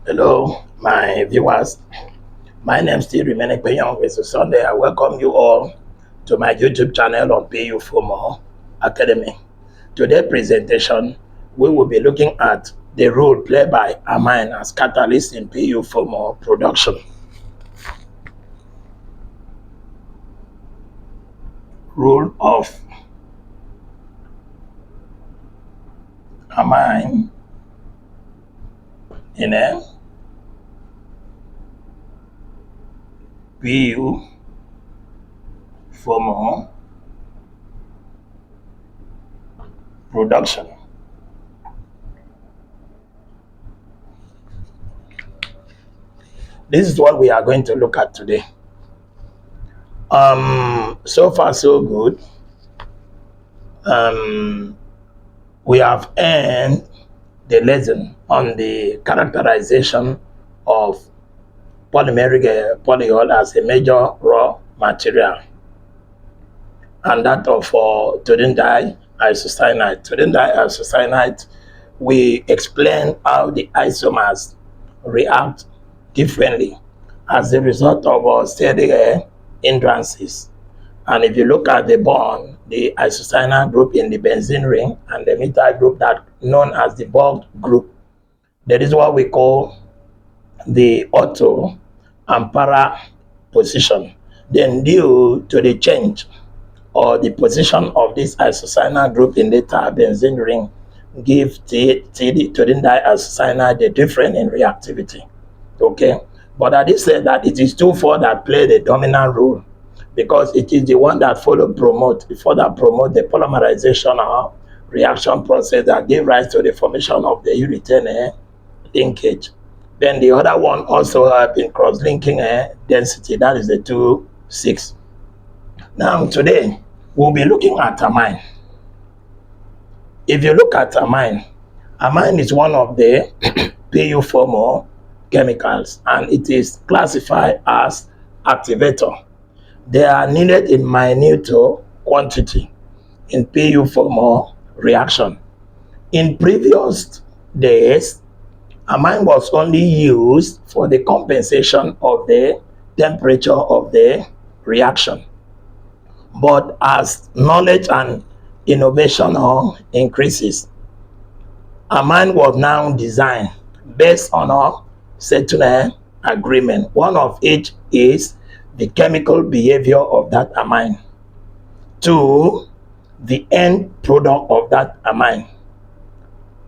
Hello, my viewers. My name still remaining Peyon with Sunday. I welcome you all to my YouTube channel on PU Fomo Academy. Today's presentation, we will be looking at the role played by Amine as catalyst in PU Fomo production. Role of Amine in a PU Fomo production. This is what we are going to look at today. So far so good. We have earned the lesson on the characterization of polymeric polyol as a major raw material, and that of toluene isocyanate. Toluene isocyanate, we explain how the isomers react differently as a result of steady hindrances. And if you look at the bond, the isocyanate group in the benzene ring and the methyl group that known as the bulk group, that is what we call the auto and para position. Then due to the change or the position of this isocyanate group in the benzene ring, give the toluene isocyanate the difference in reactivity. Okay, but I did say that it is 2,4 that play the dominant role, because it is the one that further promote the polymerization or reaction process that give rise to the formation of the urethane linkage. Then the other one also have been cross-linking density, that is the 2,6. Now today we'll be looking at amine. If you look at amine, amine is one of the PU formal chemicals, and it is classified as activator. They are needed in minute quantity in PU formal reaction. In previous days, amine was only used for the compensation of the temperature of the reaction. But as knowledge and innovation increases, amine was now designed based on a certain agreement. One of which is the chemical behavior of that amine, to the end product of that amine.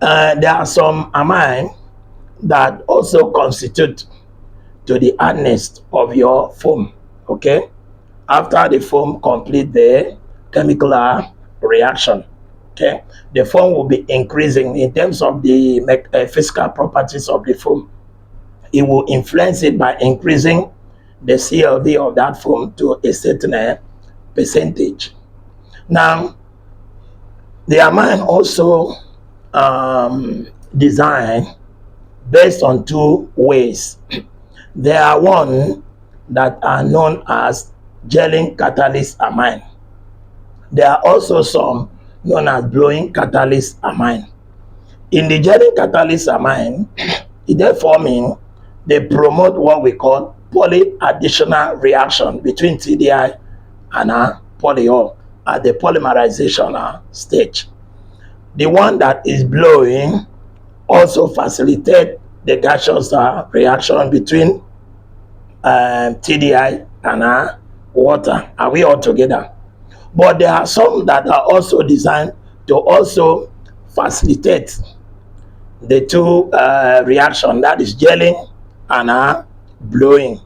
There are some amine that also constitute to the hardness of your foam. Okay, after the foam complete the chemical reaction, okay, the foam will be increasing in terms of the physical properties of the foam. It will influence it by increasing the CLV of that foam to a certain percentage. Now, the amine also designed based on two ways. There are one that are known as gelling catalyst amine. There are also some known as blowing catalyst amine. In the gelling catalyst amine, it therefore means they promote what we call polyadditional reaction between TDI and polyol at the polymerization stage. The one that is blowing also facilitate the gaseous reaction between TDI and water. Are we all together? But there are some that are also designed to also facilitate the two reaction, that is gelling and blowing.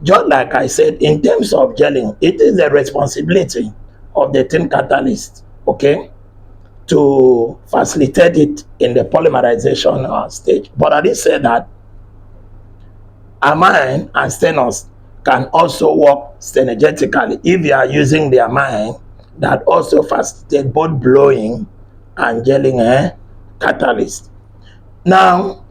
Just like I said, in terms of gelling, it is the responsibility of the tin catalyst, okay, to facilitate it in the polymerization stage. But I did say that amine and stannous can also work synergetically if you are using the amine that also facilitate both blowing and gelling catalyst. Now,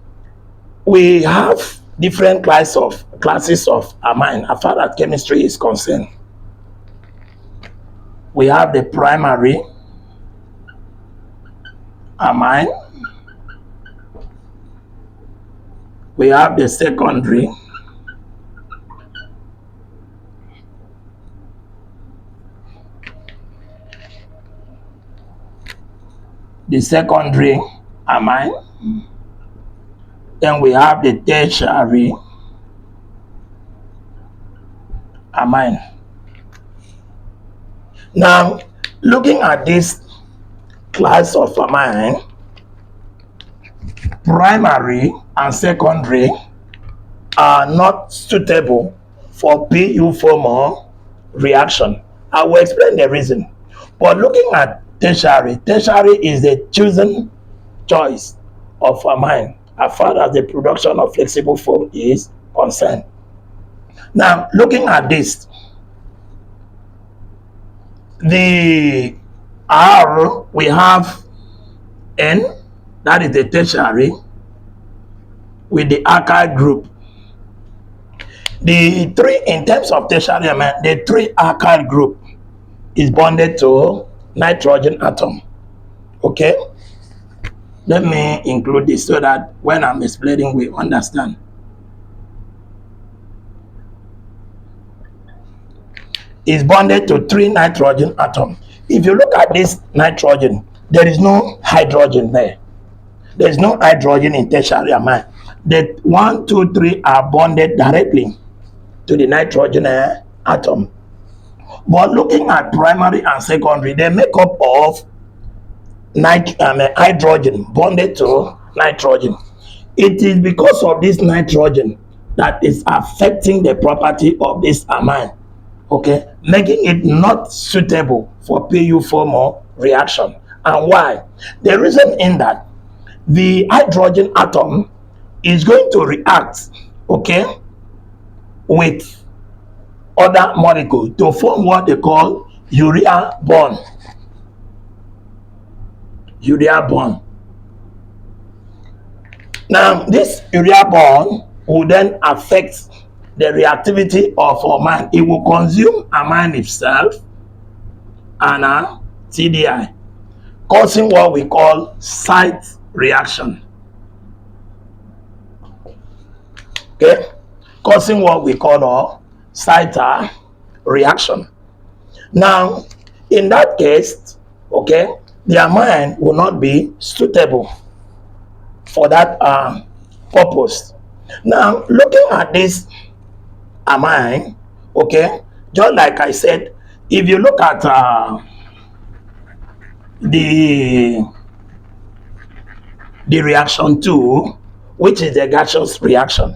we have different classes of amine as far as chemistry is concerned. We have the primary amine, we have the secondary, amine. Then we have the tertiary amine. Now, looking at this class of amine, primary and secondary are not suitable for PU4 reaction. I will explain the reason. But looking at tertiary is the chosen choice of amine as far as the production of flexible foam is concerned. Now, looking at this, the R, we have N, that is the tertiary, with the alkyl group. The three, in terms of tertiary amine, the three alkyl group is bonded to nitrogen atom. Okay? Let me include this so that when I'm explaining, we understand. Is bonded to 3 nitrogen atoms. If you look at this nitrogen, there is no hydrogen there. There is no hydrogen in tertiary amine. The 1, 2, 3 are bonded directly to the nitrogen atom. But looking at primary and secondary, they make up of hydrogen bonded to nitrogen. It is because of this nitrogen that is affecting the property of this amine, okay, making it not suitable for PU4 reaction. And why? The reason in that the hydrogen atom is going to react, okay, with other molecule to form what they call urea bond. Urea bond. Now, this urea bond will then affect the reactivity of amine. It will consume amine itself and TDI, causing what we call site reaction. Okay, causing what we call a site reaction. Now, in that case, okay, the amine will not be suitable for that purpose. Now, looking at this amine, okay, just like I said, if you look at the reaction 2, which is the gaseous reaction.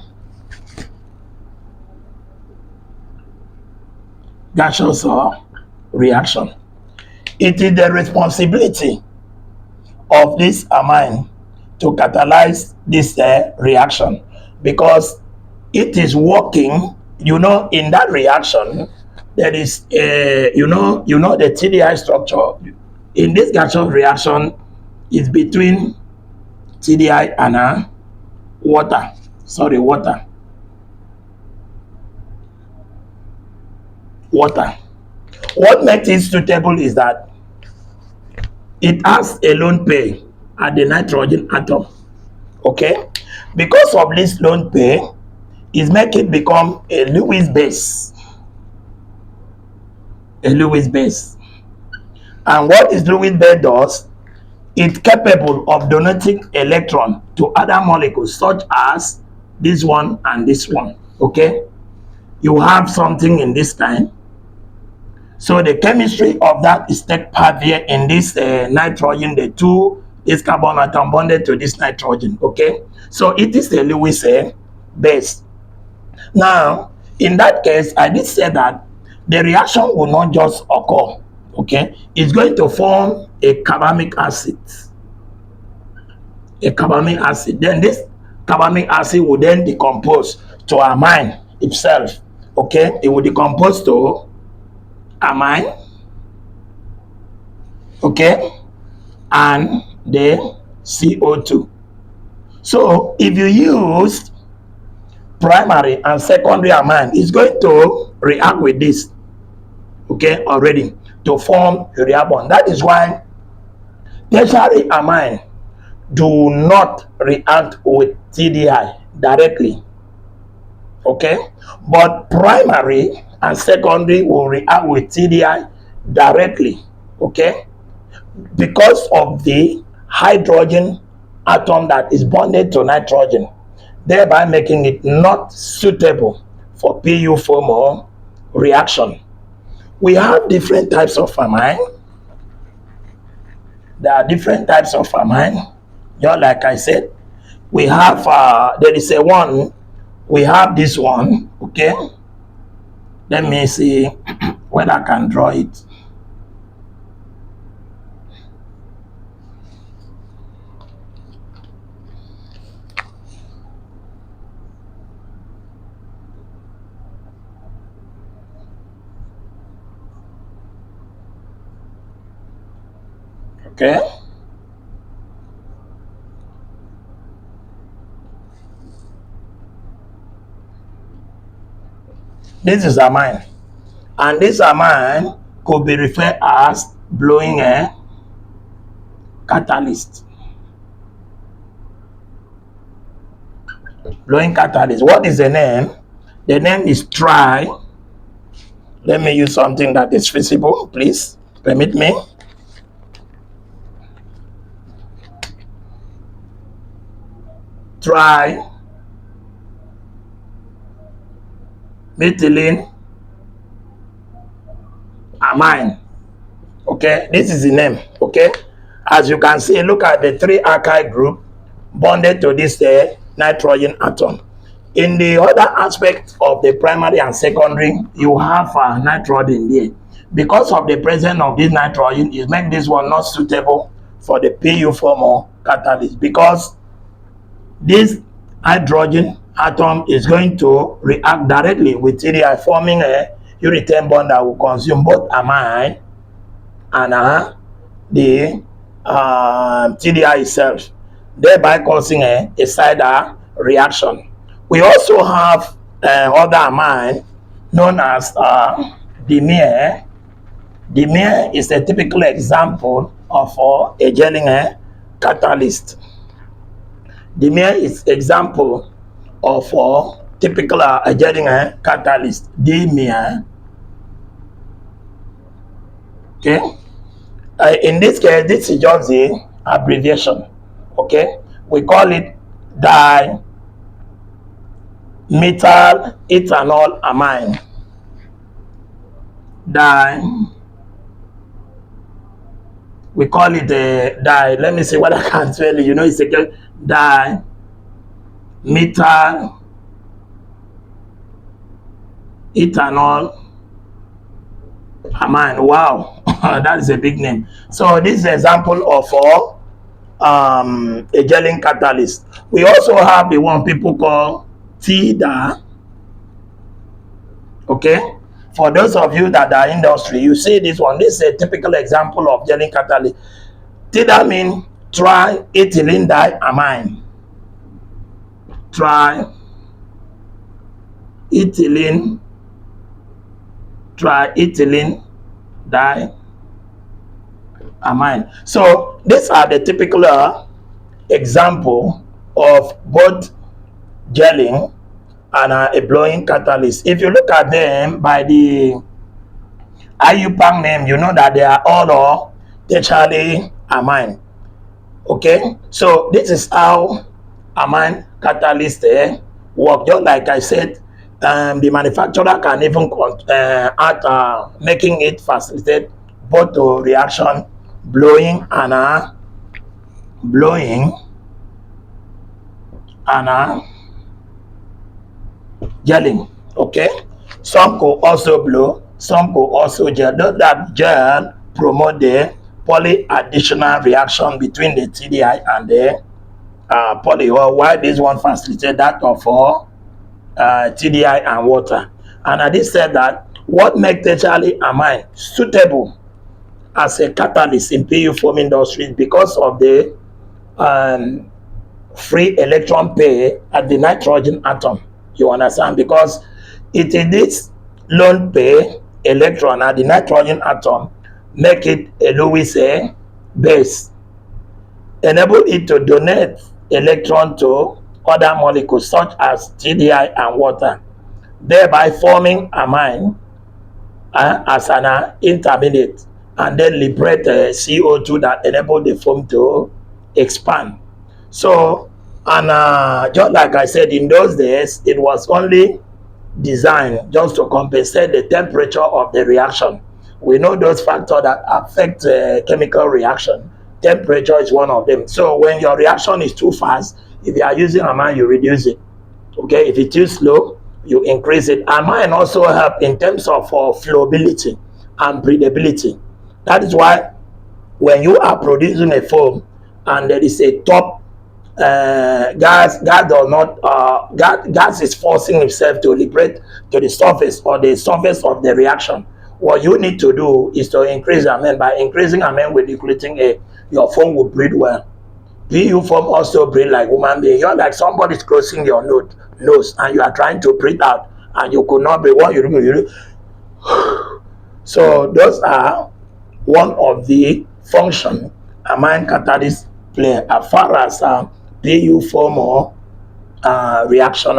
Gaseous reaction. It is the responsibility of this amine to catalyze this reaction, because it is working, in that reaction. There is the TDI structure in this gaseous reaction is between TDI and water. What makes it suitable is that it has a lone pair at the nitrogen atom. Okay? Because of this lone pair, it makes it become a Lewis base. And what this Lewis base does, it's capable of donating electron to other molecules such as this one and this one. Okay? You have something in this kind. So the chemistry of that is take part here in this nitrogen, this carbon atom bonded to this nitrogen. Okay, so it is a Lewis base. Now, in that case, I did say that the reaction will not just occur. Okay, it's going to form a carbamic acid. Then this carbamic acid will then decompose to amine itself. Okay, it will decompose to amine, okay, and the CO2. So if you use primary and secondary amine, it's going to react with this, okay, already to form urea bond. That is why tertiary amine do not react with TDI directly. Okay, but primary and secondary will react with TDI directly. Okay, because of the hydrogen atom that is bonded to nitrogen, thereby making it not suitable for PU formal reaction. We have different types of amine. There are different types of amine. Just like I said, we have there is a one. We have this one. Okay, let me see whether I can draw it. Okay, this is amine, and this amine could be referred as blowing a catalyst. Blowing catalyst. What is the name? The name is tri. Let me use something that is visible, please. Permit me. Tri methylene amine. Okay, this is the name. Okay, as you can see, look at the three alkyl group bonded to this nitrogen atom. In the other aspect of the primary and secondary, you have nitrogen there. Because of the presence of this nitrogen, it makes this one not suitable for the PU formal catalyst, because this hydrogen atom is going to react directly with TDI, forming a urethane bond that will consume both amine and the TDI itself, thereby causing a side reaction. We also have other amine known as dimer. Dimer is a typical example of a gelling catalyst. Dimer is example of typical gelling catalyst. Dimer. Okay. In this case, this is just the abbreviation. Okay, we call it dimethyl ethanol amine. We call it di. Let me see what I can tell you. You know, it's a dimethyl ethanol amine. Wow, that is a big name. So this is an example of a gelling catalyst. We also have the one people call TDA. Okay, for those of you that are industry, you see this one. This is a typical example of gelling catalyst. TDA means triethylene diamine. Triethylene diamine. So these are the typical example of both gelling and a blowing catalyst. If you look at them by the IUPAC name, you know that they are all tertiary amine. Okay, so this is how amine catalyst work. Just like I said, the manufacturer can even add making it facilitate both the reaction, blowing and gelling. Okay, some could also blow, some could also gel. Though that gel promote the polyadditional reaction between the TDI and the polyol, while this one facilitated that of TDI and water. And I did say that what makes tertiary amine suitable as a catalyst in PU foam industry is because of the free electron pair at the nitrogen atom. You understand? Because it is this lone pair electron at the nitrogen atom make it a Lewis base, enable it to donate electron to other molecules such as GDI and water, thereby forming amine as an intermediate, and then liberate CO2 that enable the foam to expand. So, and just like I said, in those days, it was only designed just to compensate the temperature of the reaction. We know those factors that affect chemical reaction. Temperature is one of them. So when your reaction is too fast, if you are using amine, you reduce it. Okay, if it's too slow, you increase it. Amine also help in terms of flowability and breathability. That is why when you are producing a foam and there is a top gas is forcing itself to liberate to the surface or the surface of the reaction, what you need to do is to increase amine. By increasing amine with decreasing air, your foam will breathe well. PU foam also breathe like human being. You're like somebody's closing your nose and you are trying to breathe out and you could not breathe. What you do. So those are one of the function amine catalyst play as far as PU foam or reaction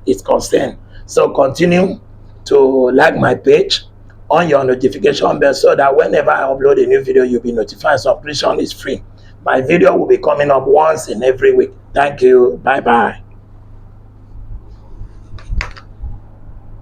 is concerned. So continue to like my page on your notification bell so that whenever I upload a new video, you'll be notified. Subscription is free. My video will be coming up once in every week. Thank you. Bye bye.